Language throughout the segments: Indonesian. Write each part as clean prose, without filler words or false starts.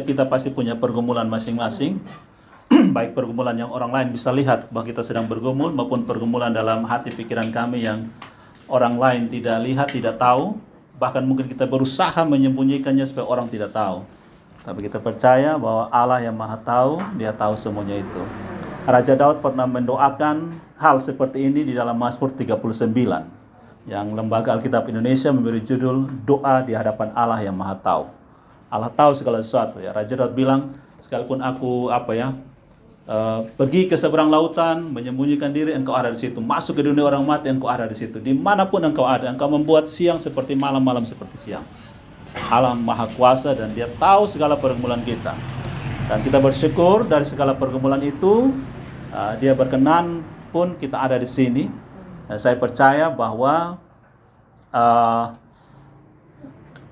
setiap kita pasti punya pergumulan masing-masing. Baik pergumulan yang orang lain bisa lihat bahwa kita sedang bergumul, maupun pergumulan dalam hati pikiran kami yang orang lain tidak lihat, tidak tahu. Bahkan mungkin kita berusaha menyembunyikannya supaya orang tidak tahu. Tapi kita percaya bahwa Allah yang Maha Tahu, Dia tahu semuanya itu. Raja Daud pernah mendoakan hal seperti ini di dalam Mazmur 39, yang Lembaga Alkitab Indonesia memberi judul Doa di Hadapan Allah yang Maha Tahu. Allah tahu segala sesuatu ya. Raja Daud bilang, sekalipun aku pergi ke seberang lautan, menyembunyikan diri, engkau ada di situ. Masuk ke dunia orang mati, engkau ada di situ. Dimanapun engkau ada, engkau membuat siang seperti malam, malam seperti siang. Allah Maha Kuasa dan Dia tahu segala pergumulan kita. Dan kita bersyukur dari segala pergumulan itu, Dia berkenan pun kita ada di sini. Dan saya percaya bahwa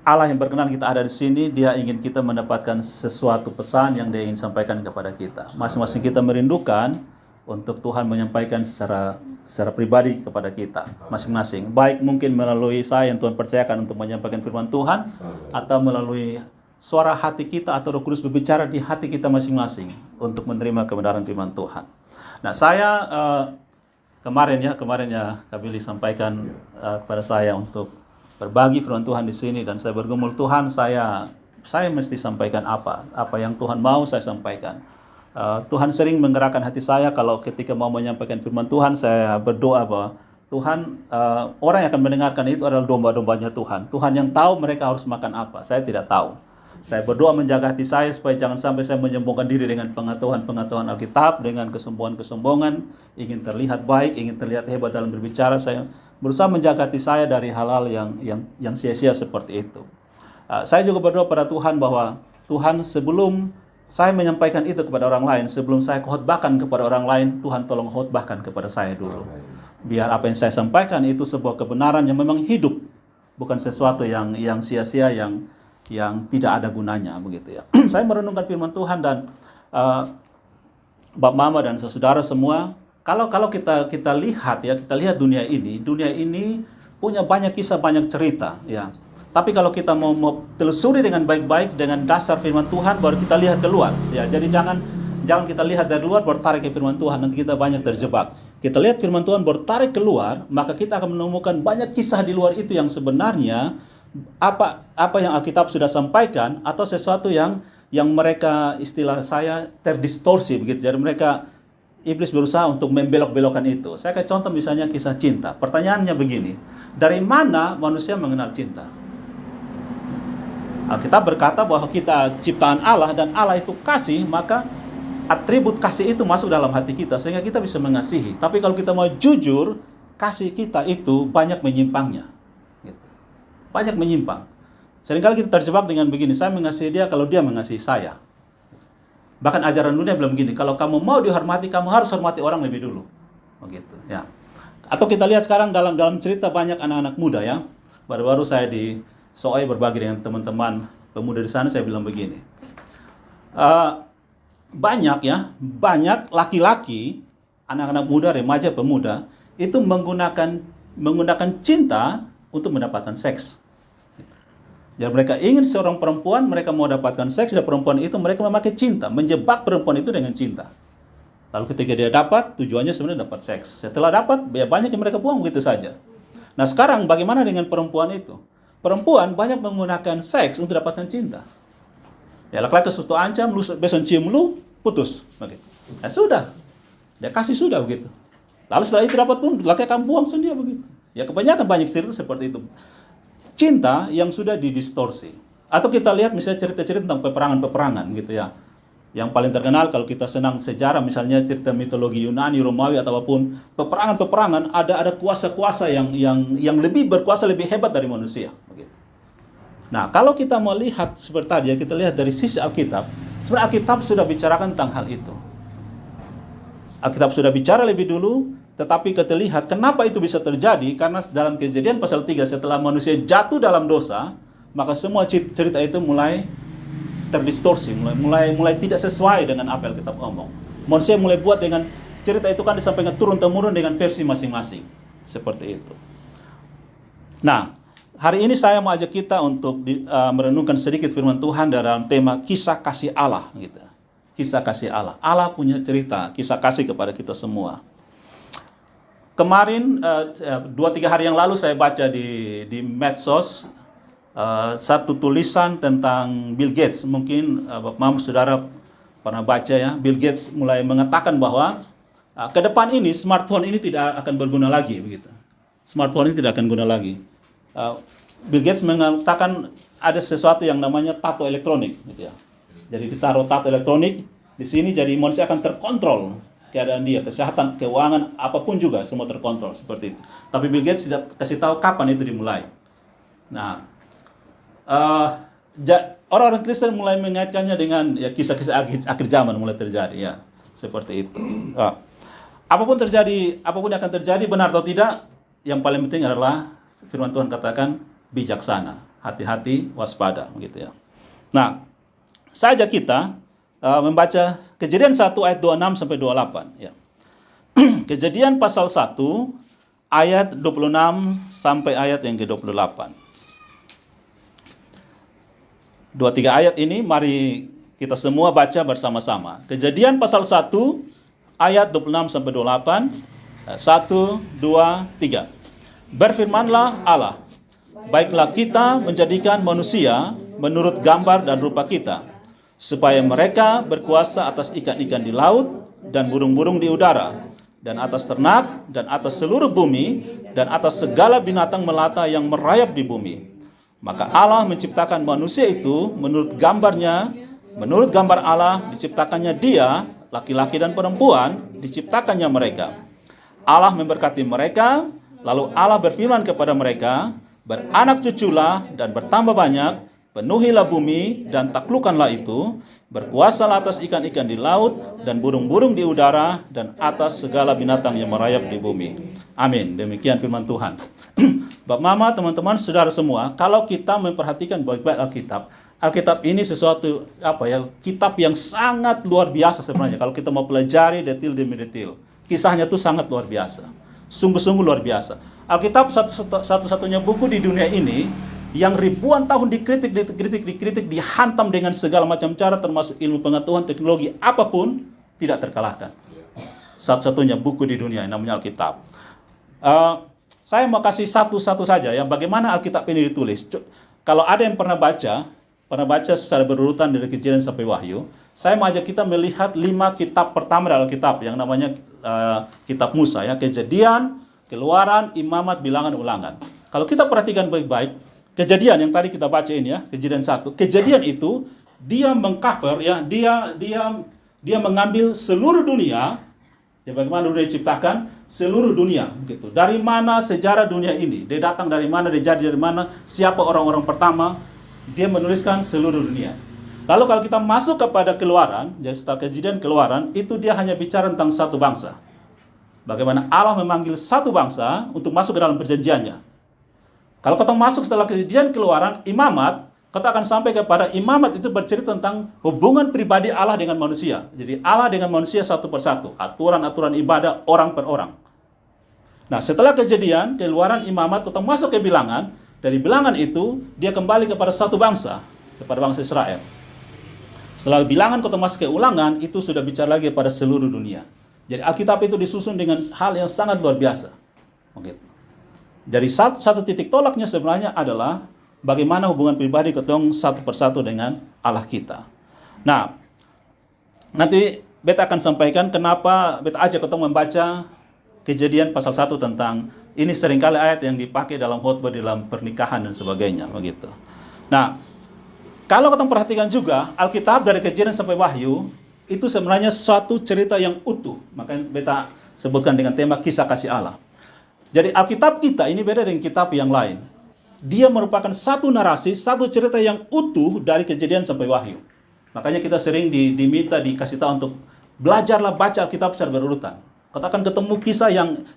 Allah yang berkenan kita ada di sini, Dia ingin kita mendapatkan sesuatu pesan yang Dia ingin sampaikan kepada kita. Masing-masing kita merindukan untuk Tuhan menyampaikan secara pribadi kepada kita masing-masing. Baik mungkin melalui saya yang Tuhan percayakan untuk menyampaikan firman Tuhan, atau melalui suara hati kita atau Roh Kudus berbicara di hati kita masing-masing untuk menerima kebenaran firman Tuhan. Nah, saya kemarin ya Kak Billy sampaikan kepada saya untuk berbagi firman Tuhan di sini, dan saya bergumul, Tuhan, saya mesti sampaikan apa yang Tuhan mau saya sampaikan. Tuhan sering menggerakkan hati saya kalau ketika mau menyampaikan firman Tuhan, saya berdoa bahwa Tuhan, orang yang akan mendengarkan itu adalah domba-dombanya Tuhan. Tuhan yang tahu mereka harus makan apa, saya tidak tahu. Saya berdoa menjaga hati saya supaya jangan sampai saya menyombongkan diri dengan pengetahuan Alkitab, dengan kesombongan-kesombongan, ingin terlihat baik, ingin terlihat hebat dalam berbicara. Saya berusaha menjaga hati saya dari hal-hal yang sia-sia seperti itu. Saya juga berdoa pada Tuhan bahwa Tuhan, sebelum saya menyampaikan itu kepada orang lain, sebelum saya khotbahkan kepada orang lain, Tuhan tolong khotbahkan kepada saya dulu. Biar apa yang saya sampaikan itu sebuah kebenaran yang memang hidup, bukan sesuatu yang sia-sia, yang tidak ada gunanya, begitu ya. Saya merenungkan firman Tuhan, dan Bapak Mama dan saudara semua, kalau kita lihat ya, kita lihat dunia ini punya banyak kisah, banyak cerita ya. Tapi kalau kita mau telusuri dengan baik-baik dengan dasar firman Tuhan, baru kita lihat keluar ya. Jadi jangan kita lihat dari luar baru tarik ke firman Tuhan, nanti kita banyak terjebak. Kita lihat firman Tuhan baru tarik keluar, maka kita akan menemukan banyak kisah di luar itu yang sebenarnya apa yang Alkitab sudah sampaikan, atau sesuatu yang mereka, istilah saya, terdistorsi begitu. Jadi iblis berusaha untuk membelok-belokkan itu. Saya kasih contoh misalnya kisah cinta. Pertanyaannya begini, dari mana manusia mengenal cinta? Alkitab berkata bahwa kita ciptaan Allah, dan Allah itu kasih, maka atribut kasih itu masuk dalam hati kita sehingga kita bisa mengasihi. Tapi kalau kita mau jujur, kasih kita itu banyak menyimpangnya. Banyak menyimpang. Seringkali kita terjebak dengan begini, saya mengasihi dia kalau dia mengasihi saya. Bahkan ajaran dunia bilang begini, kalau kamu mau dihormati, kamu harus hormati orang lebih dulu. Begitu ya. Atau kita lihat sekarang dalam cerita banyak anak-anak muda ya. Baru-baru saya di Soai berbagi dengan teman-teman pemuda di sana, saya bilang begini. Banyak laki-laki, anak-anak muda, remaja, pemuda itu menggunakan cinta untuk mendapatkan seks. Jadi mereka ingin seorang perempuan, mereka mau dapatkan seks dari perempuan itu, mereka memakai cinta, menjebak perempuan itu dengan cinta. Lalu ketika dia dapat, tujuannya sebenarnya dapat seks. Setelah dapat, banyak yang mereka buang begitu saja. Nah sekarang bagaimana dengan perempuan itu? Perempuan banyak menggunakan seks untuk dapatkan cinta. Ya laki-laki suatu ancam, lu besok cium lu, putus. Begitu. Nah sudah, dia kasih sudah begitu. Lalu setelah itu dapat pun, laki akan buang sendiri begitu. Ya kebanyakan banyak cerita seperti itu. Cinta yang sudah didistorsi. Atau kita lihat misalnya cerita-cerita tentang peperangan-peperangan gitu ya. Yang paling terkenal kalau kita senang sejarah, misalnya cerita mitologi Yunani, Romawi, ataupun peperangan-peperangan, ada kuasa-kuasa yang lebih berkuasa, lebih hebat dari manusia. Begitu. Nah, kalau kita mau lihat seperti tadi ya, kita lihat dari sisi Alkitab, sebenarnya Alkitab sudah bicarakan tentang hal itu. Alkitab sudah bicara lebih dulu, tetapi kita lihat kenapa itu bisa terjadi, karena dalam Kejadian pasal 3, setelah manusia jatuh dalam dosa, maka semua cerita itu mulai terdistorsi, mulai tidak sesuai dengan apa yang Alkitab omong. Manusia mulai buat dengan cerita itu kan disampaikan turun-temurun dengan versi masing-masing. Seperti itu. Nah, hari ini saya mau ajak kita untuk merenungkan sedikit firman Tuhan dalam tema kisah kasih Allah gitu. Kisah kasih Allah. Allah punya cerita kisah kasih kepada kita semua. Kemarin 2-3 hari yang lalu saya baca di medsos satu tulisan tentang Bill Gates. Mungkin Bapak Mama Saudara pernah baca ya. Bill Gates mulai mengatakan bahwa ke depan ini smartphone ini tidak akan berguna lagi begitu. Smartphone ini tidak akan guna lagi. Bill Gates mengatakan ada sesuatu yang namanya tato elektronik gitu ya. Jadi ditaruh tato elektronik di sini, jadi manusia akan terkontrol keadaan dia, kesehatan, keuangan, apapun juga semua terkontrol seperti itu. Tapi Bill Gates tidak kasih tahu kapan itu dimulai. Nah, orang-orang Kristen mulai mengaitkannya dengan ya, kisah-kisah akhir zaman mulai terjadi ya, seperti itu. Apapun yang akan terjadi, benar atau tidak, yang paling penting adalah firman Tuhan katakan bijaksana, hati-hati, waspada, gitu ya. Nah, saja kita membaca Kejadian 1 ayat 26 sampai 28 ya. Kejadian pasal 1 ayat 26 sampai ayat yang ke-28. 2-3 ayat ini mari kita semua baca bersama-sama. Kejadian pasal 1 ayat 26 sampai 28. 1, 2, 3. Berfirmanlah Allah, baiklah kita menjadikan manusia menurut gambar dan rupa kita, supaya mereka berkuasa atas ikan-ikan di laut dan burung-burung di udara, dan atas ternak, dan atas seluruh bumi, dan atas segala binatang melata yang merayap di bumi. Maka Allah menciptakan manusia itu menurut gambarnya, menurut gambar Allah diciptakannya dia, laki-laki dan perempuan, diciptakannya mereka. Allah memberkati mereka, lalu Allah berfirman kepada mereka, beranak cuculah dan bertambah banyak, penuhilah bumi dan taklukkanlah itu, berkuasalah atas ikan-ikan di laut dan burung-burung di udara dan atas segala binatang yang merayap di bumi. Amin. Demikian firman Tuhan. Bapak Mama, teman-teman, saudara semua, kalau kita memperhatikan baik-baik Alkitab ini sesuatu kitab yang sangat luar biasa sebenarnya. Kalau kita mau pelajari detil demi detil, kisahnya itu sangat luar biasa. Sungguh-sungguh luar biasa. Alkitab satu-satunya buku di dunia ini yang ribuan tahun dikritik, dihantam dengan segala macam cara, termasuk ilmu pengetahuan, teknologi, apapun, tidak terkalahkan. Satu-satunya buku di dunia yang namanya Alkitab. Saya mau kasih satu-satu saja ya, bagaimana Alkitab ini ditulis. Kalau ada yang pernah baca secara berurutan dari Kejadian sampai Wahyu, saya mau ajak kita melihat 5 kitab pertama dari Alkitab yang namanya kitab Musa ya, Kejadian, Keluaran, Imamat, Bilangan, Ulangan. Kalau kita perhatikan baik-baik, Kejadian yang tadi kita baca ini ya, Kejadian 1. Kejadian itu dia mengcover ya, dia mengambil seluruh dunia. Ya, bagaimana dunia diciptakan? Seluruh dunia gitu. Dari mana sejarah dunia ini? Dia datang dari mana, dia jadi dari mana, siapa orang-orang pertama? Dia menuliskan seluruh dunia. Lalu kalau kita masuk kepada Keluaran, jadi setelah Kejadian Keluaran, itu dia hanya bicara tentang satu bangsa. Bagaimana Allah memanggil satu bangsa untuk masuk ke dalam perjanjiannya. Kalau kita masuk setelah Kejadian Keluaran, Imamat, kita akan sampai kepada Imamat itu bercerita tentang hubungan pribadi Allah dengan manusia. Jadi Allah dengan manusia satu persatu, aturan-aturan ibadah orang per orang. Nah, setelah Kejadian, Keluaran, Imamat, kita masuk ke Bilangan. Dari Bilangan itu dia kembali kepada satu bangsa, kepada bangsa Israel. Setelah Bilangan kita masuk ke Ulangan, itu sudah bicara lagi pada seluruh dunia. Jadi Alkitab itu disusun dengan hal yang sangat luar biasa. Oke. Dari satu titik tolaknya sebenarnya adalah bagaimana hubungan pribadi ketong satu persatu dengan Allah kita. Nah, nanti beta akan sampaikan kenapa beta ajak ketong membaca Kejadian pasal 1 tentang ini seringkali ayat yang dipakai dalam khotbah dalam pernikahan dan sebagainya begitu. Nah, kalau kita perhatikan juga Alkitab dari Kejadian sampai Wahyu itu sebenarnya suatu cerita yang utuh. Makanya beta sebutkan dengan tema kisah kasih Allah. Jadi Alkitab kita ini beda dengan kitab yang lain. Dia merupakan satu narasi, satu cerita yang utuh dari Kejadian sampai Wahyu. Makanya kita sering diminta, dikasih tahu untuk belajarlah baca Alkitab secara berurutan. Kita akan ketemu kisah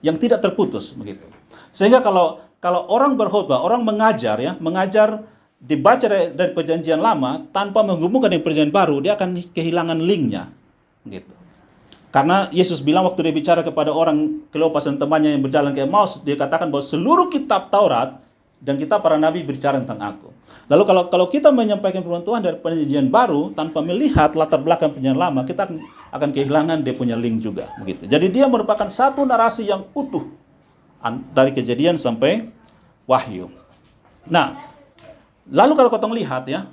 yang tidak terputus begitu. Sehingga kalau orang berkhotbah, orang mengajar dibaca dari perjanjian lama tanpa menghubungkan dengan perjanjian baru, dia akan kehilangan linknya gitu. Karena Yesus bilang waktu dia bicara kepada orang Kleopas dan temannya yang berjalan ke Emmaus, dia katakan bahwa seluruh kitab Taurat dan kita para nabi berbicara tentang aku. Lalu kalau kita menyampaikan firman Tuhan dari perjanjian baru tanpa melihat latar belakang perjanjian lama, kita akan kehilangan dia punya link juga, begitu. Jadi dia merupakan satu narasi yang utuh dari Kejadian sampai Wahyu. Nah, lalu kalau kita lihat ya,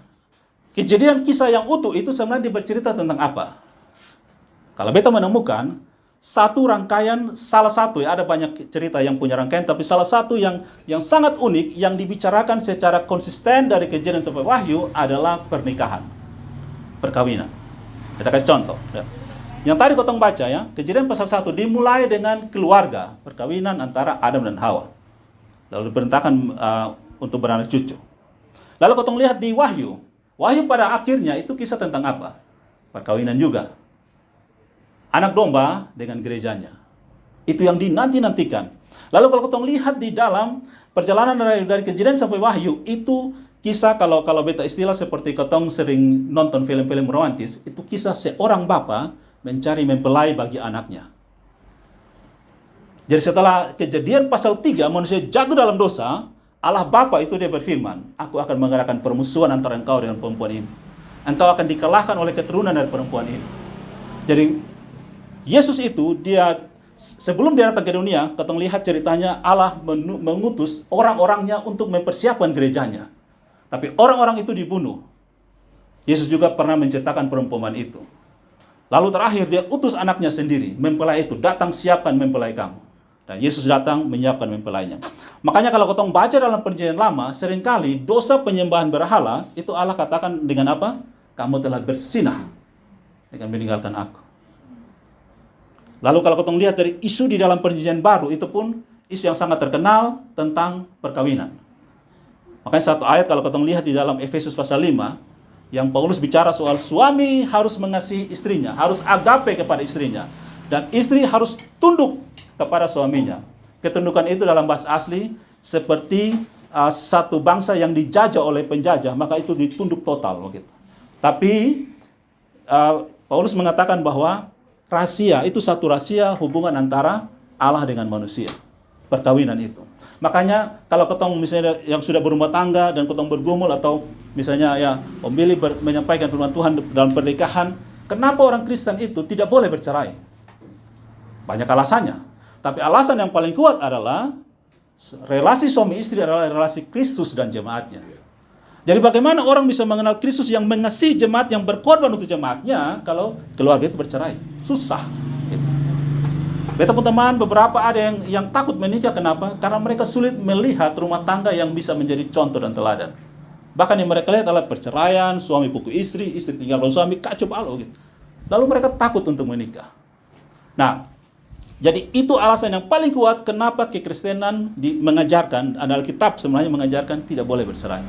Kejadian kisah yang utuh itu sebenarnya bercerita tentang apa? Kalau beta menemukan satu rangkaian, salah satu ya, ada banyak cerita yang punya rangkaian, tapi salah satu yang sangat unik yang dibicarakan secara konsisten dari Kejadian sampai Wahyu adalah pernikahan, perkawinan. Kita kasih contoh ya. Yang tadi kotong baca ya, Kejadian pasal 1 dimulai dengan keluarga, perkawinan antara Adam dan Hawa. Lalu diperintahkan untuk beranak cucu. Lalu kotong lihat di Wahyu pada akhirnya itu kisah tentang apa? Perkawinan juga. Anak domba dengan gerejanya. Itu yang dinanti-nantikan. Lalu kalau kita lihat di dalam perjalanan dari Kejadian sampai Wahyu, itu kisah kalau beta istilah seperti ketong sering nonton film-film romantis, itu kisah seorang bapa mencari mempelai bagi anaknya. Jadi setelah Kejadian pasal 3 manusia jatuh dalam dosa, Allah Bapa itu dia berfirman, aku akan mengadakan permusuhan antara engkau dengan perempuan ini. Engkau akan dikalahkan oleh keturunan dari perempuan ini. Jadi Yesus itu dia sebelum dia datang ke dunia, kita lihat ceritanya Allah mengutus orang-orangnya untuk mempersiapkan gerejanya. Tapi orang-orang itu dibunuh. Yesus juga pernah menceritakan perumpamaan itu. Lalu terakhir dia utus anaknya sendiri, mempelai itu, datang siapkan mempelai kamu. Dan Yesus datang menyiapkan mempelainya. Makanya kalau kita baca dalam perjanjian lama, seringkali dosa penyembahan berhala, itu Allah katakan dengan apa? Kamu telah bersinah dengan meninggalkan aku. Lalu kalau kita lihat dari isu di dalam perjanjian baru, itu pun isu yang sangat terkenal tentang perkawinan. Makanya satu ayat kalau kita lihat di dalam Efesus pasal 5, yang Paulus bicara soal suami harus mengasihi istrinya, harus agape kepada istrinya. Dan istri harus tunduk kepada suaminya. Ketundukan itu dalam bahasa asli seperti satu bangsa yang dijajah oleh penjajah, maka itu ditunduk total begitu. Tapi Paulus mengatakan bahwa rahasia itu satu rahasia hubungan antara Allah dengan manusia, perkawinan itu. Makanya kalau ketong misalnya yang sudah berumah tangga dan ketong bergumul atau misalnya ya pemilih menyampaikan firman Tuhan dalam pernikahan, kenapa orang Kristen itu tidak boleh bercerai? Banyak alasannya. Tapi alasan yang paling kuat adalah relasi suami istri adalah relasi Kristus dan jemaatnya. Jadi bagaimana orang bisa mengenal Kristus yang mengasihi jemaat, yang berkorban untuk jemaatnya, kalau keluarga itu bercerai? Susah. Beta pun teman, beberapa ada yang takut menikah. Kenapa? Karena mereka sulit melihat rumah tangga yang bisa menjadi contoh dan teladan. Bahkan yang mereka lihat adalah perceraian, suami pukul istri, istri tinggalkan suami, kacau balau gitu. Lalu mereka takut untuk menikah. Nah, jadi itu alasan yang paling kuat kenapa kekristenan mengajarkan, Alkitab sebenarnya mengajarkan tidak boleh bercerai.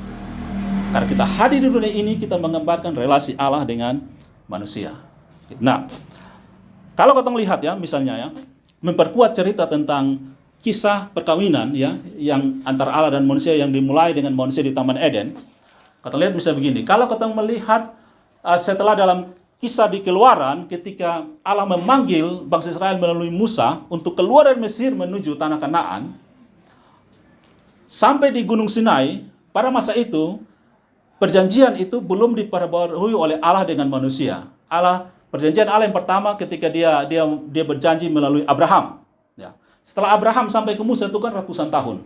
Karena kita hadir di dunia ini, kita menggambarkan relasi Allah dengan manusia. Nah, kalau kita lihat ya, misalnya ya, memperkuat cerita tentang kisah perkawinan ya, yang antara Allah dan manusia yang dimulai dengan manusia di Taman Eden. Kita lihat bisa begini, kalau kita melihat setelah dalam kisah di Keluaran, ketika Allah memanggil bangsa Israel melalui Musa untuk keluar dari Mesir menuju tanah Kanaan, sampai di Gunung Sinai, pada masa itu, perjanjian itu belum diperbarui oleh Allah dengan manusia. Perjanjian Allah yang pertama ketika dia berjanji melalui Abraham. Ya. Setelah Abraham sampai ke Musa itu kan ratusan tahun.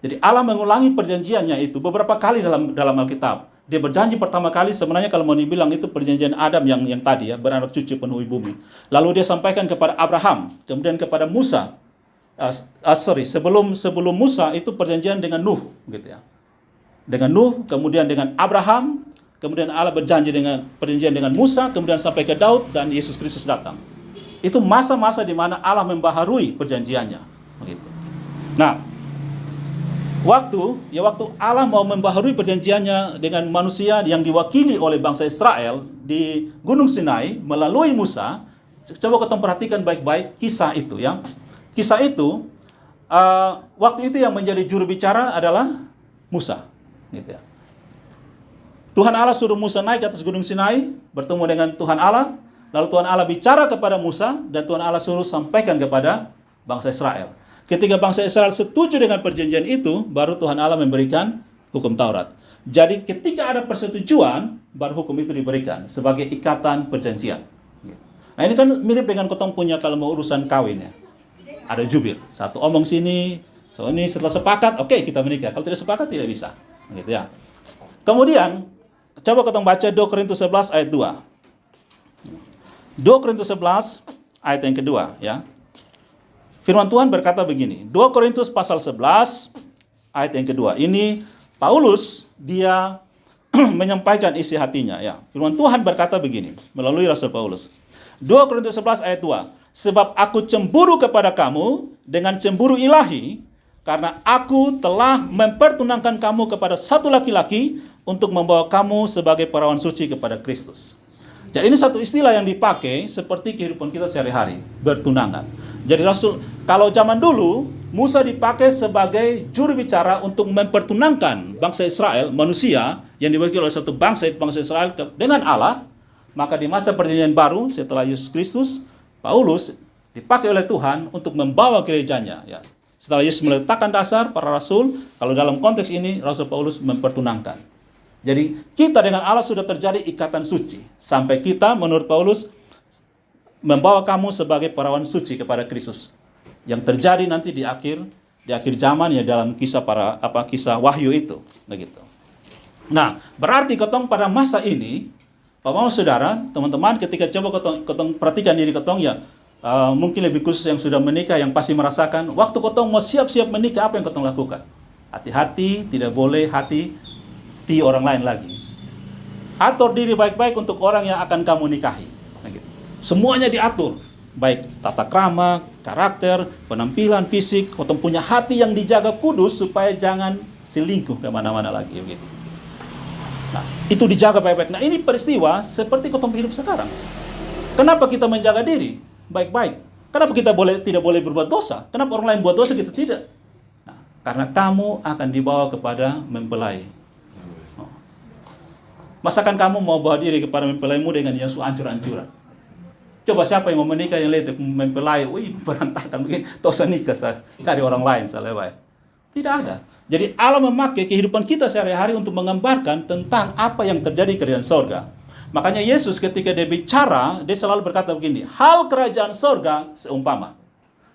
Jadi Allah mengulangi perjanjiannya itu beberapa kali dalam Alkitab. Dia berjanji pertama kali sebenarnya kalau mau dibilang itu perjanjian Adam yang tadi ya, beranak cucu penuhi bumi. Lalu dia sampaikan kepada Abraham, kemudian kepada Musa. Sebelum Musa itu perjanjian dengan Nuh gitu ya. Dengan Nuh, kemudian dengan Abraham, kemudian Allah perjanjian dengan Musa, kemudian sampai ke Daud dan Yesus Kristus datang. Itu masa-masa di mana Allah membaharui perjanjiannya begitu. Nah, waktu Allah mau membaharui perjanjiannya dengan manusia yang diwakili oleh bangsa Israel di Gunung Sinai melalui Musa, coba kita perhatikan baik-baik kisah itu ya. Kisah itu waktu itu yang menjadi juru bicara adalah Musa, gitu ya. Tuhan Allah suruh Musa naik ke atas Gunung Sinai, bertemu dengan Tuhan Allah, lalu Tuhan Allah bicara kepada Musa dan Tuhan Allah suruh sampaikan kepada bangsa Israel. Ketika bangsa Israel setuju dengan perjanjian itu, baru Tuhan Allah memberikan hukum Taurat. Jadi ketika ada persetujuan, baru hukum itu diberikan sebagai ikatan perjanjian. Nah ini kan mirip dengan ketong punya kalau mau urusan kawin ya. Ada jubir, satu omong sini, so ini setelah sepakat, oke, kita menikah. Kalau tidak sepakat tidak bisa, gitu ya. Kemudian coba ketong baca 2 Korintus 11 ayat 2. 2 Korintus 11 ayat yang kedua ya. Firman Tuhan berkata begini, 2 Korintus pasal 11 ayat yang kedua. Ini Paulus dia menyampaikan isi hatinya ya. Firman Tuhan berkata begini melalui Rasul Paulus. 2 Korintus 11 ayat 2. Sebab aku cemburu kepada kamu dengan cemburu ilahi, karena aku telah mempertunangkan kamu kepada satu laki-laki untuk membawa kamu sebagai perawan suci kepada Kristus. Jadi ini satu istilah yang dipakai seperti kehidupan kita sehari-hari, bertunangan. Jadi Rasul, kalau zaman dulu, Musa dipakai sebagai juru bicara untuk mempertunangkan bangsa Israel, manusia yang diwakili oleh satu bangsa Israel dengan Allah. Maka di masa perjanjian baru setelah Yesus Kristus, Paulus dipakai oleh Tuhan untuk membawa gerejanya. Ya. Setelah Yesus meletakkan dasar para rasul, kalau dalam konteks ini Rasul Paulus mempertunangkan. Jadi kita dengan Allah sudah terjadi ikatan suci. Sampai kita menurut Paulus membawa kamu sebagai perawan suci kepada Kristus. Yang terjadi nanti di akhir zaman ya dalam kisah kisah Wahyu itu, begitu. Nah, berarti ketong pada masa ini, Bapak Saudara, teman-teman, ketika coba ketong perhatikan diri ketong ya, mungkin lebih khusus yang sudah menikah yang pasti merasakan waktu ketong mau siap-siap menikah, apa yang ketong lakukan? Hati-hati, tidak boleh hati orang lain lagi. Atur diri baik-baik untuk orang yang akan kamu nikahi. Nah, gitu. Semuanya diatur, baik tata krama, karakter, penampilan, fisik. Ketong punya hati yang dijaga kudus supaya jangan selingkuh kemana-mana lagi. Gitu. Nah, itu dijaga baik-baik. Nah, ini peristiwa seperti ketong hidup sekarang. Kenapa kita menjaga diri baik-baik? Kenapa kita tidak boleh berbuat dosa? Kenapa orang lain buat dosa kita tidak? Nah, karena kamu akan dibawa kepada mempelai. Masakan kamu mau bawa diri kepada mempelaimu dengan yang hancur-hancuran? Coba siapa yang mau menikah yang lihat mempelai, wih berantakan begini, tosa nikah cari orang lain selewai. Tidak ada. Jadi Allah memakai kehidupan kita sehari-hari untuk menggambarkan tentang apa yang terjadi di kerajaan sorga. Makanya Yesus ketika dia bicara, dia selalu berkata begini, hal kerajaan sorga seumpama.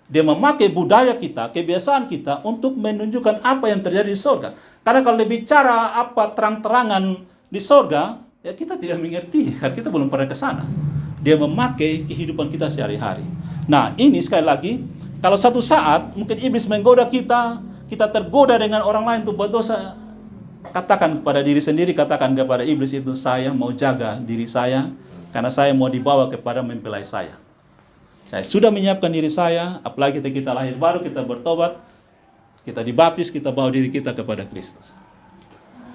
Dia memakai budaya kita, kebiasaan kita untuk menunjukkan apa yang terjadi di sorga. Karena kalau dia bicara apa terang-terangan di sorga, ya kita tidak mengerti, karena kita belum pernah ke sana. Dia memakai kehidupan kita sehari-hari. Nah, ini sekali lagi, kalau satu saat mungkin iblis menggoda kita tergoda dengan orang lain untuk buat dosa, katakan kepada diri sendiri, katakan kepada iblis itu, saya mau jaga diri saya, karena saya mau dibawa kepada mempelai saya. Saya sudah menyiapkan diri saya, apalagi kita lahir baru, kita bertobat, kita dibaptis, kita bawa diri kita kepada Kristus.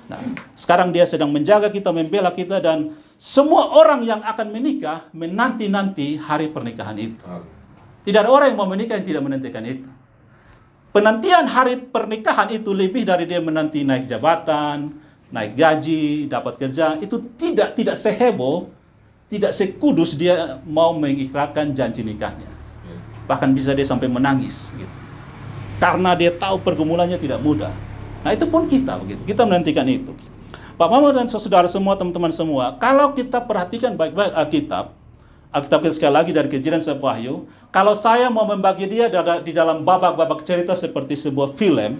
Nah, sekarang dia sedang menjaga kita, membela kita, dan semua orang yang akan menikah menanti-nanti hari pernikahan itu. Tidak ada orang yang mau menikah yang tidak menantikan itu. Penantian hari pernikahan itu lebih dari dia menanti naik jabatan, naik gaji, dapat kerja. Itu tidak seheboh, tidak sekudus dia mau mengikrarkan janji nikahnya. Bahkan bisa dia sampai menangis gitu. Karena dia tahu pergumulannya tidak mudah. Nah, itu pun kita begitu. Kita menantikan itu. Pak Mama dan saudara semua, teman-teman semua, kalau kita perhatikan baik-baik Alkitab kita sekali lagi dari Kejadian sampai Wahyu, kalau saya mau membagi dia di dalam babak-babak cerita seperti sebuah film,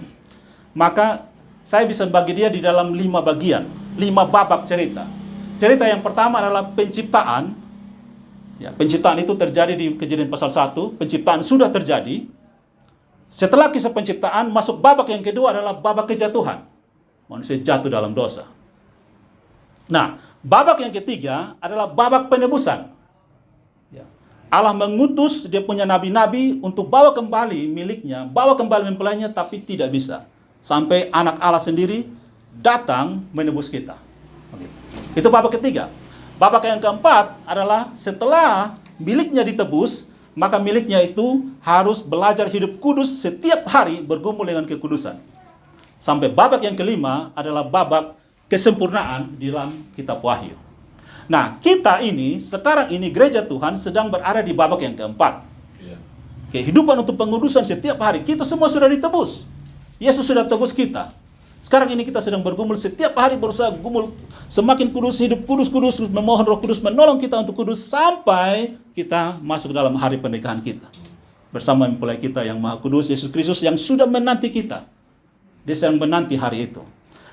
maka saya bisa bagi dia di dalam 5 bagian, 5 babak cerita. Cerita yang pertama adalah penciptaan. Ya, penciptaan itu terjadi di Kejadian pasal 1, penciptaan sudah terjadi. Setelah kisah penciptaan, masuk babak yang kedua adalah babak kejatuhan. Manusia jatuh dalam dosa. Nah, babak yang ketiga adalah babak penebusan. Ya. Allah mengutus dia punya nabi-nabi untuk bawa kembali miliknya, bawa kembali mempelainya, tapi tidak bisa. Sampai anak Allah sendiri datang menebus kita. Itu babak ketiga. Babak yang keempat adalah setelah miliknya ditebus, maka miliknya itu harus belajar hidup kudus setiap hari bergumul dengan kekudusan. Sampai babak yang kelima adalah babak kesempurnaan di dalam kitab Wahyu. Nah, kita ini, sekarang ini gereja Tuhan sedang berada di babak yang keempat. Kehidupan untuk pengudusan setiap hari. Kita semua sudah ditebus. Yesus sudah tebus kita. Sekarang ini kita sedang bergumul setiap hari, berusaha gumul semakin kudus, hidup kudus, memohon Roh Kudus menolong kita untuk kudus sampai kita masuk dalam hari pernikahan kita. Bersama mempelai kita yang Maha Kudus, Yesus Kristus, yang sudah menanti kita. Dia sedang menanti hari itu.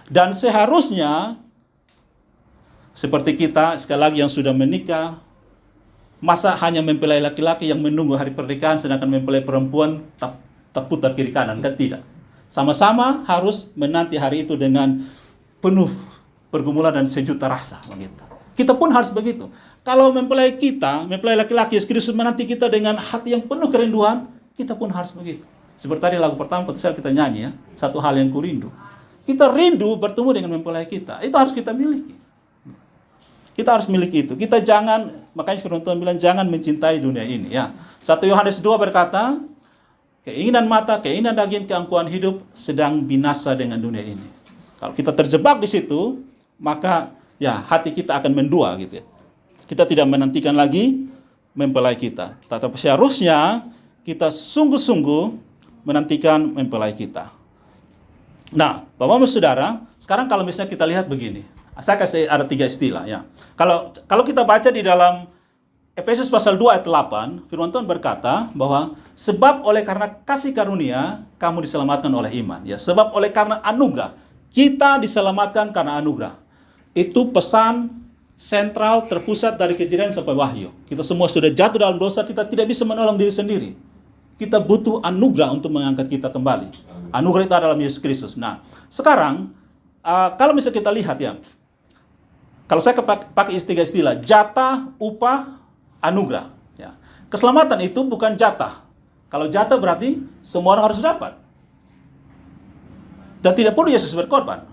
Dan seharusnya seperti kita sekali lagi yang sudah menikah, masa hanya mempelai laki-laki yang menunggu hari pernikahan sedangkan mempelai perempuan terputar kiri kanan? Kan tidak. Sama-sama harus menanti hari itu dengan penuh pergumulan dan sejuta rasa begitu. Kita pun harus begitu. Kalau mempelai kita, mempelai laki-laki Yesus Kristus menanti kita dengan hati yang penuh kerinduan, kita pun harus begitu. Seperti tadi lagu pertama ketika kita nyanyi ya, satu hal yang kurindu. Kita rindu bertemu dengan mempelai kita. Itu harus kita miliki. Kita harus miliki itu. Kita jangan, makanya firman Tuhan bilang jangan mencintai dunia ini ya. 1 Yohanes 2 berkata, keinginan mata, keinginan daging, keangkuhan hidup sedang binasa dengan dunia ini. Kalau kita terjebak di situ, maka ya hati kita akan mendua gitu ya. Kita tidak menantikan lagi mempelai kita. Tetapi seharusnya kita sungguh-sungguh menantikan mempelai kita. Nah, Bapak Ibu Saudara, sekarang kalau misalnya kita lihat begini. Saya kasih ada 3 istilah ya. Kalau kita baca di dalam Efesus pasal 2 ayat 8, firman Tuhan berkata bahwa sebab oleh karena kasih karunia kamu diselamatkan oleh iman ya. Sebab oleh karena anugerah kita diselamatkan karena anugerah. Itu pesan sentral terpusat dari Kejadian sampai Wahyu. Kita semua sudah jatuh dalam dosa, kita tidak bisa menolong diri sendiri. Kita butuh anugerah untuk mengangkat kita kembali. Anugerah itu adalah Yesus Kristus. Nah, sekarang kalau misalnya kita lihat ya, kalau saya pakai 3 istilah, jatah, upah, anugerah. Ya. Keselamatan itu bukan jatah. Kalau jatah berarti semua orang harus dapat. Dan tidak perlu Yesus berkorban.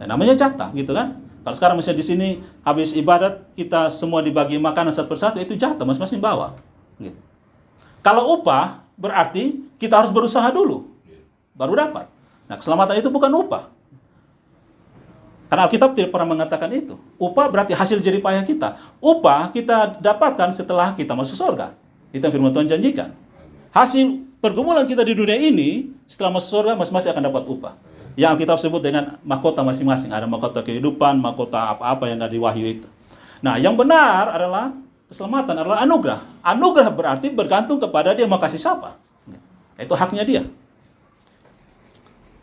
Ya, namanya jatah, gitu kan? Kalau sekarang misalnya di sini habis ibadat kita semua dibagi makanan satu persatu, itu jatah masing-masing bawa. Gitu. Kalau upah berarti kita harus berusaha dulu, baru dapat. Nah, keselamatan itu bukan upah. Karena Alkitab tidak pernah mengatakan itu. Upah berarti hasil jerih payah kita. Upah kita dapatkan setelah kita masuk surga. Itu yang firman Tuhan janjikan. Hasil pergumulan kita di dunia ini, setelah masuk surga, masing-masing akan dapat upah. Yang Alkitab sebut dengan mahkota masing-masing. Ada mahkota kehidupan, mahkota apa-apa yang ada di Wahyu itu. Nah, yang benar adalah keselamatan, adalah anugerah. Anugerah berarti bergantung kepada dia mau kasih siapa. Itu haknya dia.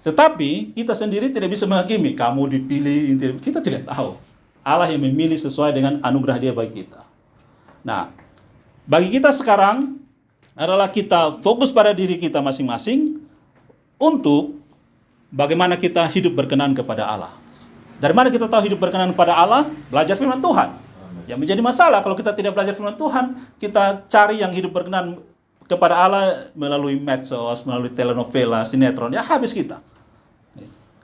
Tetapi kita sendiri tidak bisa menghakimi. Kamu dipilih, kita tidak tahu. Allah yang memilih sesuai dengan anugerah dia bagi kita. Nah, bagi kita sekarang adalah kita fokus pada diri kita masing-masing untuk bagaimana kita hidup berkenan kepada Allah. Dari mana kita tahu hidup berkenan kepada Allah? Belajar firman Tuhan. Yang menjadi masalah kalau kita tidak belajar firman Tuhan, kita cari yang hidup berkenan kepada Allah melalui medsos, melalui telenovela, sinetron, ya habis kita.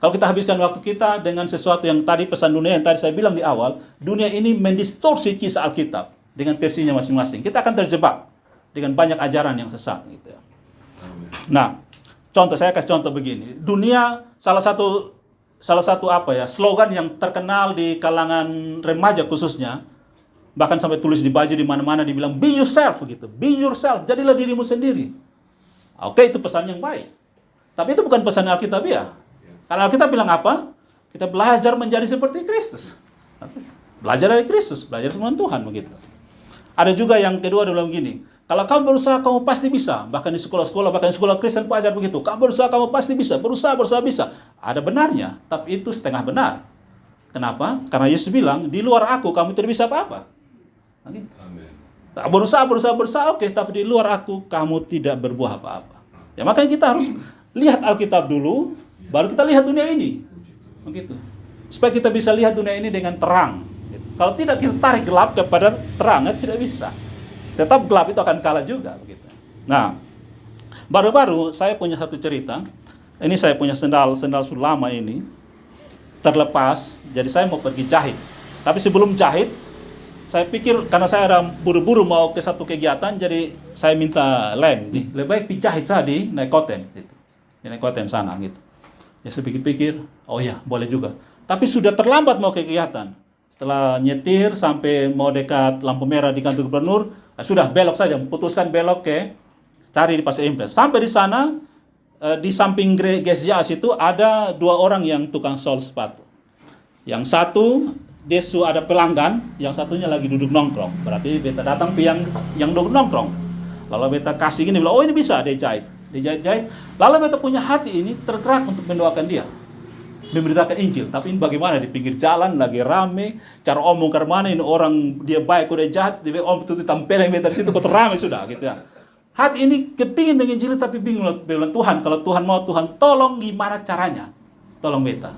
Kalau kita habiskan waktu kita dengan sesuatu yang tadi pesan dunia yang tadi saya bilang di awal, dunia ini mendistorsi kisah Alkitab dengan versinya masing-masing. Kita akan terjebak dengan banyak ajaran yang sesat gitu ya. Nah, saya kasih contoh begini. Dunia salah satu apa ya, slogan yang terkenal di kalangan remaja khususnya, bahkan sampai tulis di baju di mana-mana dibilang be yourself gitu. Be yourself, jadilah dirimu sendiri. Oke, itu pesan yang baik. Tapi itu bukan pesan Alkitabiah. Kalau Alkitab bilang apa? Kita belajar menjadi seperti Kristus. Belajar dari Kristus, belajar firman Tuhan begitu. Ada juga yang kedua adalah begini. Kalau kamu berusaha, kamu pasti bisa. Bahkan di sekolah-sekolah, bahkan di sekolah Kristen pun ajar begitu. Kamu berusaha, kamu pasti bisa. Berusaha bisa. Ada benarnya, tapi itu setengah benar. Kenapa? Karena Yesus bilang, di luar aku kamu tidak bisa apa-apa. Amin. Berusaha, oke, tapi di luar aku kamu tidak berbuah apa-apa. Ya makanya kita harus lihat Alkitab dulu, baru kita lihat dunia ini. Begitu. Supaya kita bisa lihat dunia ini dengan terang. Kalau tidak kita tarik gelap kepada terang, tidak bisa. Tetap gelap itu akan kalah juga. Begitu. Nah, baru-baru saya punya satu cerita. Ini saya punya sendal lama ini. Terlepas, jadi saya mau pergi jahit. Tapi sebelum jahit, saya pikir karena saya ada buru-buru mau ke satu kegiatan, jadi saya minta lem. Lebih baik dijahit saya di Nekoten. Gitu. Di Nekoten sana gitu. Ya saya pikir-pikir, oh ya boleh juga. Tapi sudah terlambat mau kegiatan. Setelah nyetir sampai mau dekat lampu merah di kantor gubernur, sudah belok saja, putuskan belok ke Cari di Pasar Impres. Sampai di sana, di samping gereja situ ada 2 orang yang tukang sol sepatu. Yang satu dia ada pelanggan, yang satunya lagi duduk nongkrong. Berarti beta datang ke yang duduk nongkrong. Lalu beta kasih gini, bilang, oh ini bisa dia jahit. Dia jahit. Lalu beta punya hati ini tergerak untuk mendoakan dia, memberitakan Injil. Tapi ini bagaimana di pinggir jalan lagi rame, cara omong ke mana ini orang dia baik udah jahat, dia om itu tampil yang beta di situ kok rame sudah gitu ya. Hati ini kepingin menginjili tapi bingung bilang Tuhan, kalau Tuhan mau Tuhan tolong gimana caranya? Tolong beta.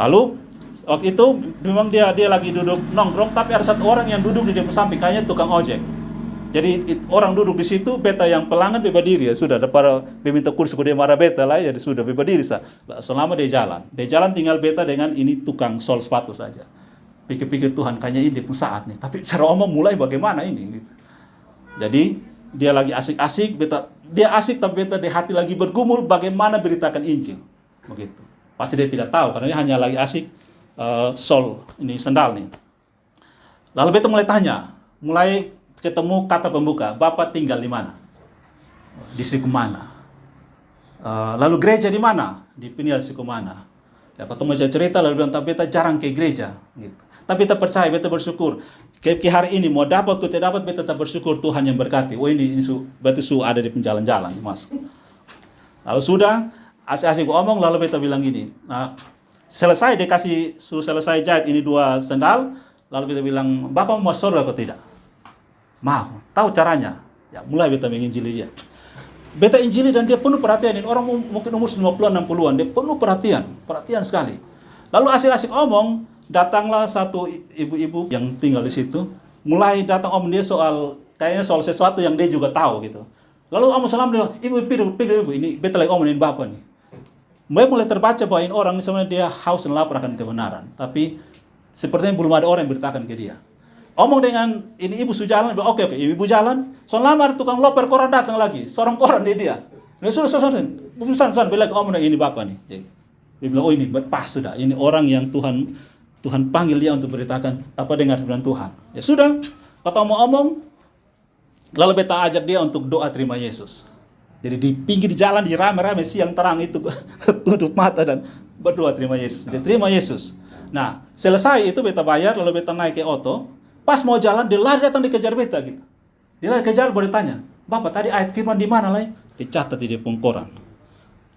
Lalu waktu itu memang dia lagi duduk nongkrong, tapi ada satu orang yang duduk di depan samping, kayaknya tukang ojek. Jadi orang duduk di situ, beta yang pelanggan bebas diri ya sudah. Daripada meminta kursi dia marah beta lah ya sudah bebas diri sah. Selama dia jalan tinggal beta dengan ini tukang sol sepatu saja. Pikir-pikir Tuhan kayaknya ini pun saat nih. Tapi cara omong mulai bagaimana ini? Jadi dia lagi asik-asik, dia asik tapi beta di hati lagi bergumul bagaimana beritakan Injil. Begitu. Pasti dia tidak tahu karena dia hanya lagi asik sol ini sandal nih. Lalu beta mulai tanya, mulai ketemu kata pembuka, Bapak tinggal di mana? Distrik mana? Lalu gereja di mana? Di Pinial Sikumana. Ya, ketemu saya cerita lalu bilang, tapi beta jarang ke gereja. Gitu. Tapi beta percaya, beta bersyukur. Ke hari ini mau dapat atau tidak dapat, beta tetap bersyukur Tuhan yang berkati. Oh ini berarti ada di penjalan-jalan masuk. Lalu sudah asik-asik ngomong, lalu beta bilang gini. Selesai dia selesai jahit ini 2 sandal, lalu beta bilang, Bapak mau sorga atau tidak? Mau, tahu caranya. Ya, mulai beta menginjili dia. Beta injili dan dia penuh perhatian. Ini orang mungkin umur 50-an, 60-an, dia penuh perhatian sekali. Lalu asik-asik omong, datanglah satu ibu-ibu yang tinggal di situ, mulai datang om dia kayaknya soal sesuatu yang dia juga tahu gitu. Lalu om salam dia, ibu, ini beta lagi omongin Bapak nih. Mulai terbaca bahwa ini orang sebenarnya dia haus dan lapar akan kebenaran, tapi sepertinya belum ada orang yang beritakan ke dia. Omong dengan ini ibu sudah jalan, oke, ibu jalan, selama tukang loper koran datang lagi, seorang koran dia. Nah, sudah, bilang omong dengan ini Bapak nih. Jadi, dia bilang, oh ini pas sudah, ini orang yang Tuhan panggil dia untuk beritakan apa dengar firman Tuhan. Ya sudah, kata omong, lalu beta ajak dia untuk doa terima Yesus. Jadi di pinggir jalan, di rame-rame siang terang itu tutup mata dan berdoa terima Yesus. Dia terima Yesus. Nah, selesai itu beta bayar, lalu beta naik ke oto. Pas mau jalan, dia lari datang dikejar beta gitu. Dia lari kejar, boleh tanya, Bapak tadi ayat firman di mana lah? Dicatat di depan koran.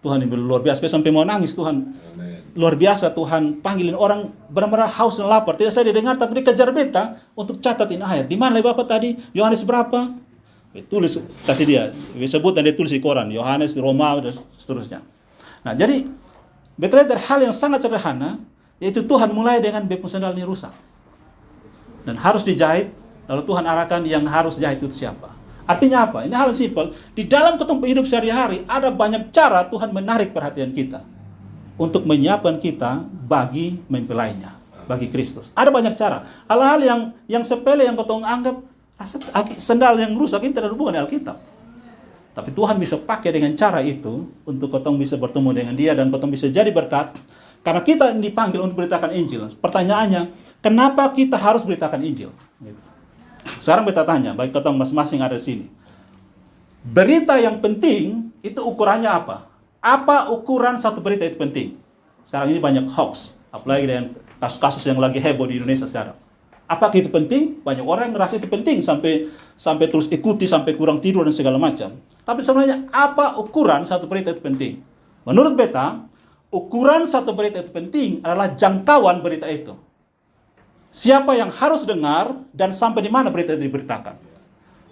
Tuhan ini luar biasa, sampai mau nangis Tuhan. Amen. Luar biasa Tuhan panggilin orang benar-benar haus dan lapar. Tidak saya didengar, tapi dikejar beta untuk catatin ayat. Di mana lah Bapak tadi? Yohanes berapa? Tulis, kasih dia. Disebut dan dia tulis di koran. Yohanes, Roma, dan seterusnya. Nah, jadi, beta lihat dari hal yang sangat sederhana, yaitu Tuhan mulai dengan bepung sandal ini rusak. Dan harus dijahit, lalu Tuhan arahkan yang harus jahit itu siapa. Artinya apa? Ini hal yang simpel. Di dalam ketemu hidup sehari-hari, ada banyak cara Tuhan menarik perhatian kita. Untuk menyiapkan kita bagi mempelainya, bagi Kristus. Ada banyak cara. Hal-hal yang sepele yang kau anggap, sandal yang rusak ini tidak hubungan dengan Alkitab. Tapi Tuhan bisa pakai dengan cara itu, untuk kau bisa bertemu dengan dia, dan kau bisa jadi berkat. Karena kita dipanggil untuk beritakan Injil. Pertanyaannya, kenapa kita harus beritakan Injil? Sekarang kita tanya, baik ketemu masing-masing ada di sini. Berita yang penting, itu ukurannya apa? Apa ukuran satu berita itu penting? Sekarang ini banyak hoax. Apalagi dengan kasus-kasus yang lagi heboh di Indonesia sekarang. Apakah itu penting? Banyak orang yang merasa itu penting sampai terus ikuti, sampai kurang tidur dan segala macam. Tapi sebenarnya, apa ukuran satu berita itu penting? Menurut beta, ukuran satu berita itu penting adalah jangkauan berita itu. Siapa yang harus dengar dan sampai di mana berita itu diberitakan.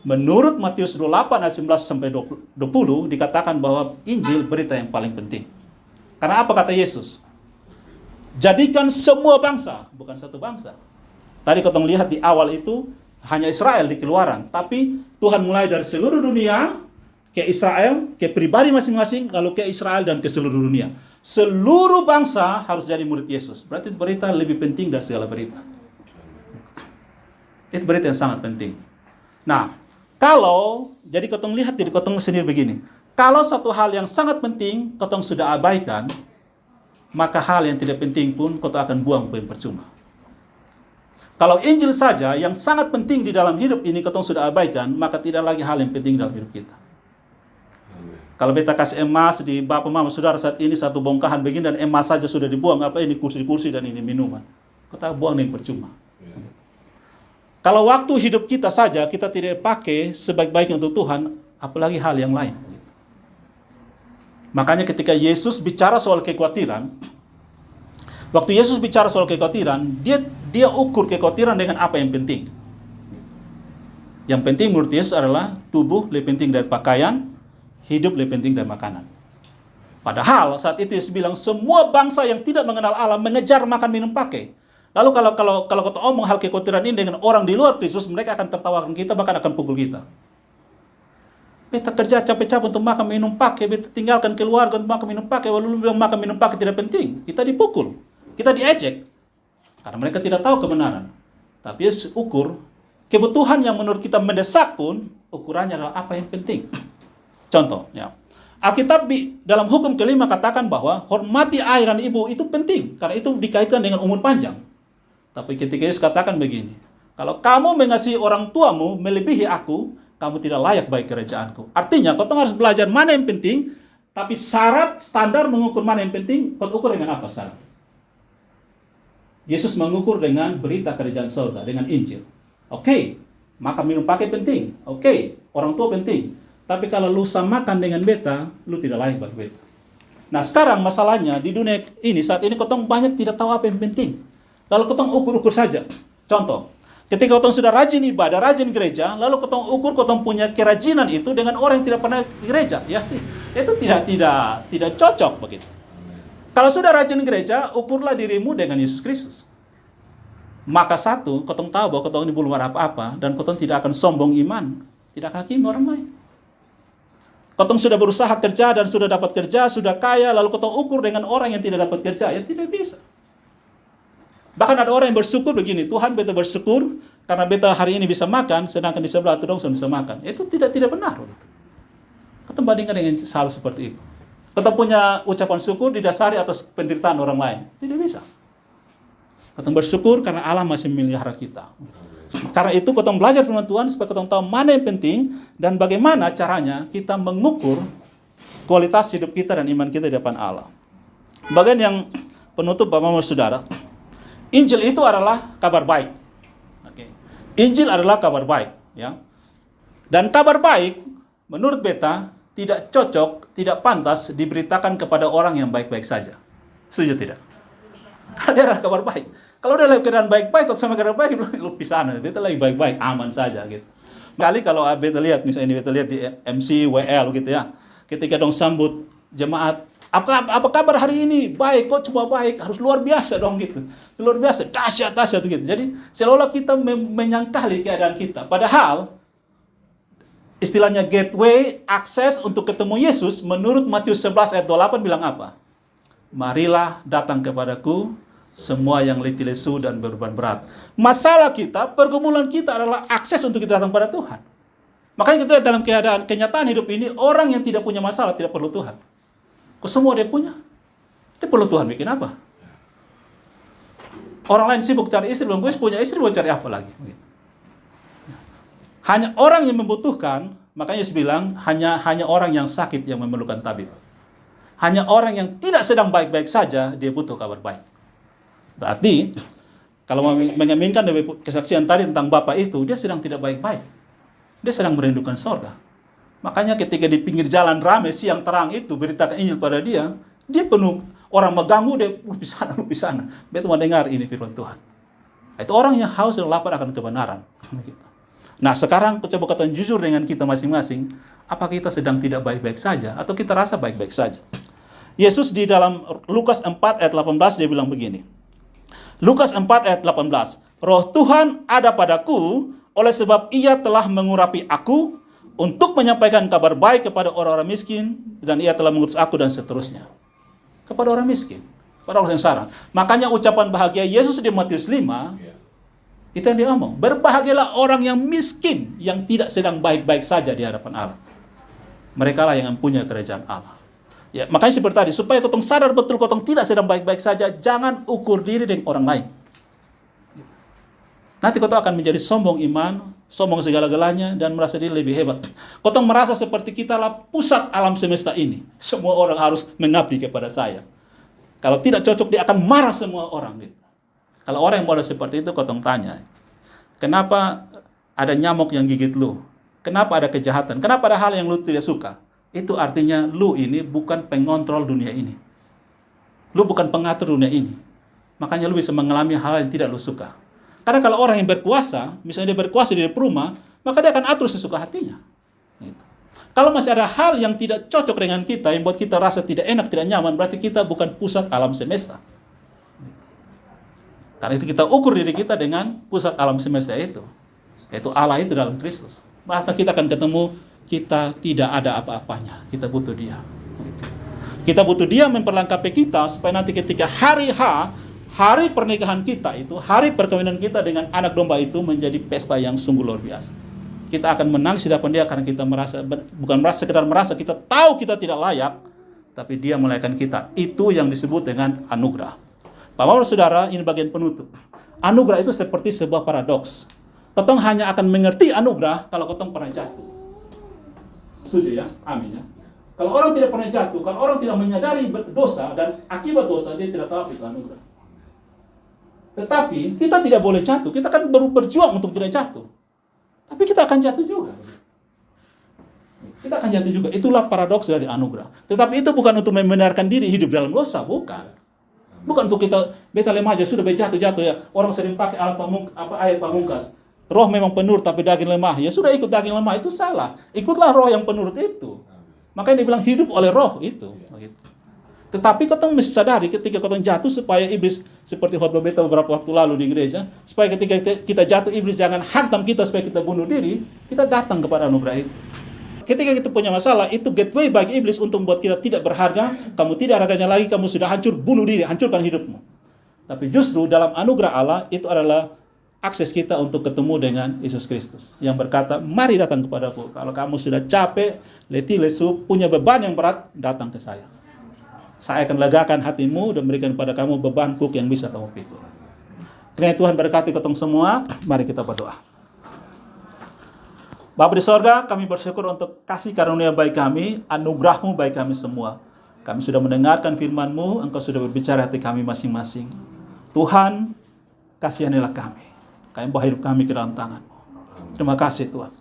Menurut Matius 28 ayat 19 sampai 20 dikatakan bahwa Injil berita yang paling penting. Karena apa kata Yesus? Jadikan semua bangsa, bukan satu bangsa. Tadi kita lihat di awal itu hanya Israel di Keluaran, tapi Tuhan mulai dari seluruh dunia ke Israel, ke pribadi masing-masing, lalu ke Israel dan ke seluruh dunia. Seluruh bangsa harus jadi murid Yesus. Berarti berita lebih penting dari segala berita. Itu berita yang sangat penting. Nah, jadi kotong lihat jadi kotong sendiri begini. Kalau satu hal yang sangat penting kotong sudah abaikan, maka hal yang tidak penting pun kotong akan buang percuma. Kalau Injil saja yang sangat penting di dalam hidup ini kotong sudah abaikan, maka tidak lagi hal yang penting dalam hidup kita. Kalau beta kasih emas di bapak mama saudara saat ini satu bongkahan begini dan emas saja sudah dibuang, apa ini kursi-kursi dan ini minuman. Kata buang ini percuma. Kalau waktu hidup kita saja kita tidak pakai sebaik-baiknya untuk Tuhan, apalagi hal yang lain. Makanya ketika Yesus bicara soal kekhawatiran, waktu Yesus bicara soal kekhawatiran, dia ukur kekhawatiran dengan apa yang penting. Yang penting menurut Yesus adalah tubuh lebih penting dari pakaian, hidup lebih penting dari makanan. Padahal saat itu Yesus bilang semua bangsa yang tidak mengenal Allah mengejar makan minum pakai. Lalu kalau kita omong hal kekhawatiran ini dengan orang di luar Kristus, mereka akan tertawakan kita, bahkan akan pukul kita. Beta kerja capek-capek untuk makan minum pakai, beta tinggalkan keluarga untuk makan minum pakai, lalu lu bilang makan minum pakai tidak penting. Kita dipukul, kita diejek. Karena mereka tidak tahu kebenaran. Tapi Yesus ukur kebutuhan yang menurut kita mendesak pun, ukurannya adalah apa yang penting. Contoh, ya. Alkitab dalam hukum kelima katakan bahwa hormati ayah dan ibu itu penting, karena itu dikaitkan dengan umur panjang. Tapi ketika Yesus katakan begini, kalau kamu mengasihi orang tuamu melebihi aku, kamu tidak layak bagi kerajaanku. Artinya, kau harus belajar mana yang penting, tapi syarat standar mengukur mana yang penting, kau ukur dengan apa sekarang? Yesus mengukur dengan berita kerajaan surga, dengan Injil. Oke, makan minum pakai penting. Oke, orang tua penting. Tapi kalau lu samakan dengan beta, lu tidak layak bagi beta. Nah sekarang masalahnya di dunia ini, saat ini kotong banyak tidak tahu apa yang penting. Lalu kotong ukur-ukur saja. Contoh, ketika kotong sudah rajin ibadah, rajin gereja, lalu kotong ukur kotong punya kerajinan itu dengan orang yang tidak pernah gereja. Ya, itu tidak cocok begitu. Kalau sudah rajin gereja, ukurlah dirimu dengan Yesus Kristus. Maka satu, kotong tahu bahwa kotong ini belum ada apa-apa, dan kotong tidak akan sombong iman, tidak akan hakimi orang lain. Kotong sudah berusaha kerja dan sudah dapat kerja, sudah kaya, lalu kotong ukur dengan orang yang tidak dapat kerja, ya tidak bisa. Bahkan ada orang yang bersyukur begini, Tuhan beta bersyukur karena beta hari ini bisa makan, sedangkan di sebelah itu dong saya bisa makan. Itu tidak benar. Kotong bandingkan dengan hal seperti itu. Kotong punya ucapan syukur didasari atas penderitaan orang lain, tidak bisa. Kotong bersyukur karena Allah masih memelihara kita. Karena itu kotong belajar firman Tuhan supaya kotong tahu mana yang penting dan bagaimana caranya kita mengukur kualitas hidup kita dan iman kita di depan Allah. Bagian yang penutup Bapak Ibu Saudara, Injil itu adalah kabar baik. Oke. Injil adalah kabar baik, ya. Dan kabar baik menurut beta tidak cocok, tidak pantas diberitakan kepada orang yang baik-baik saja. Setuju tidak? Karena dia adalah kabar baik. Kalau dia lagi keadaan baik-baik, atau sama keadaan baik, lu pisah, beta lagi baik-baik, aman saja gitu. Kali kalau beta lihat, misalnya beta lihat di MC, WL gitu ya, ketika dong sambut jemaat, apa kabar hari ini? Baik, kok cuma baik, harus luar biasa dong gitu. Luar biasa, dahsyat gitu. Jadi seolah kita menyangkali keadaan kita. Padahal, istilahnya gateway, akses untuk ketemu Yesus, menurut Matius 11 ayat 28 bilang apa? Marilah datang kepadaku, semua yang letih lesu dan beban berat. Masalah kita, pergumulan kita adalah akses untuk kita datang pada Tuhan. Makanya kita lihat dalam keadaan kenyataan hidup ini, orang yang tidak punya masalah tidak perlu Tuhan. Kok semua dia punya? Dia perlu Tuhan bikin apa? Orang lain sibuk cari istri, belum gue punya istri, mau cari apa lagi? Hanya orang yang membutuhkan, makanya Yesus bilang, hanya orang yang sakit yang memerlukan tabib. Hanya orang yang tidak sedang baik-baik saja, dia butuh kabar baik. Berarti, kalau mengaminkan dari kesaksian tadi tentang Bapak itu, dia sedang tidak baik-baik. Dia sedang merindukan sorga. Makanya ketika di pinggir jalan ramai siang terang itu, beritakan Injil pada dia penuh, orang mengganggu dia, lu di sana. Dia cuma dengar ini firman Tuhan. Itu orang yang haus dan lapar akan kebenaran. Nah sekarang, coba katakan jujur dengan kita masing-masing, apa kita sedang tidak baik-baik saja, atau kita rasa baik-baik saja? Yesus di dalam Lukas 4 ayat 18 dia bilang begini. Lukas 4 ayat 18. Roh Tuhan ada padaku, oleh sebab ia telah mengurapi aku untuk menyampaikan kabar baik kepada orang-orang miskin, dan ia telah mengutus aku, dan seterusnya. Kepada orang miskin, kepada orang sengsara. Makanya ucapan bahagia Yesus di Matius 5, itu yang dia ngomong. Berbahagialah orang yang miskin, yang tidak sedang baik-baik saja di hadapan Allah. Mereka lah yang mempunyai kerajaan Allah. Ya, makanya seperti tadi, supaya kotong sadar betul kotong tidak sedang baik-baik saja, jangan ukur diri dengan orang lain. Nanti kotong akan menjadi sombong iman, sombong segala-galanya, dan merasa diri lebih hebat. Kotong merasa seperti kita lah pusat alam semesta ini. Semua orang harus mengabdi kepada saya. Kalau tidak cocok, dia akan marah semua orang. Gitu. Kalau orang yang model seperti itu, kotong tanya, kenapa ada nyamuk yang gigit lu? Kenapa ada kejahatan? Kenapa ada hal yang lu tidak suka? Itu artinya lu ini bukan pengontrol dunia ini. Lu bukan pengatur dunia ini. Makanya lu bisa mengalami hal yang tidak lu suka. Karena kalau orang yang berkuasa, misalnya dia berkuasa di rumah, maka dia akan atur sesuka hatinya. Gitu. Kalau masih ada hal yang tidak cocok dengan kita, yang buat kita rasa tidak enak, tidak nyaman, berarti kita bukan pusat alam semesta. Karena itu kita ukur diri kita dengan pusat alam semesta itu. Yaitu Allah itu dalam Kristus. Maka kita akan ketemu kita tidak ada apa-apanya. Kita butuh dia. Gitu. Kita butuh dia memperlengkapi kita supaya nanti ketika hari H, hari pernikahan kita itu, hari perkawinan kita dengan anak domba itu menjadi pesta yang sungguh luar biasa. Kita akan menangis di hadapan dia karena kita merasa, bukan sekedar merasa, kita tahu kita tidak layak, tapi dia melayakkan kita. Itu yang disebut dengan anugerah. Bapak-bapak saudara, ini bagian penutup. Anugerah itu seperti sebuah paradoks. Kotong hanya akan mengerti anugerah kalau kotong pernah jatuh. Setuju ya? Amin ya. Kalau orang tidak pernah jatuh, kalau orang tidak menyadari dosa dan akibat dosa, dia tidak tahu itu anugerah. Tetapi kita tidak boleh jatuh. Kita kan baru berjuang untuk tidak jatuh. Tapi kita akan jatuh juga. Kita akan jatuh juga. Itulah paradoks dari anugerah. Tetapi itu bukan untuk membenarkan diri hidup dalam dosa, bukan. Bukan untuk kita beta lemah aja sudah jatuh ya. Orang sering pakai ayat pamungkas. Roh memang penurut tapi daging lemah. Ya sudah ikut daging lemah, itu salah. Ikutlah roh yang penurut itu. Makanya dibilang hidup oleh roh itu. Tetapi kotong mesti sadari ketika kotong jatuh supaya iblis, seperti khotbah beta beberapa waktu lalu di gereja, supaya ketika kita jatuh iblis jangan hantam kita supaya kita bunuh diri, kita datang kepada anugerah itu. Ketika kita punya masalah, itu gateway bagi iblis untuk membuat kita tidak berharga, kamu tidak harganya lagi, kamu sudah hancur, bunuh diri, hancurkan hidupmu. Tapi justru dalam anugerah Allah itu adalah akses kita untuk ketemu dengan Yesus Kristus yang berkata, mari datang kepadaku. Kalau kamu sudah capek, letih, lesu, punya beban yang berat, datang ke saya. Saya akan legakan hatimu dan berikan kepada kamu beban kuk yang bisa kamu pikul. Kiranya Tuhan berkati ketemu semua. Mari kita berdoa. Bapa di sorga, kami bersyukur untuk kasih karunia baik kami, anugerah-Mu baik kami semua. Kami sudah mendengarkan firman-Mu, Engkau sudah berbicara hati kami masing-masing. Tuhan, kasihanilah kami. Kami bawa hidup kami ke dalam tangan-Mu. Terima kasih Tuhan.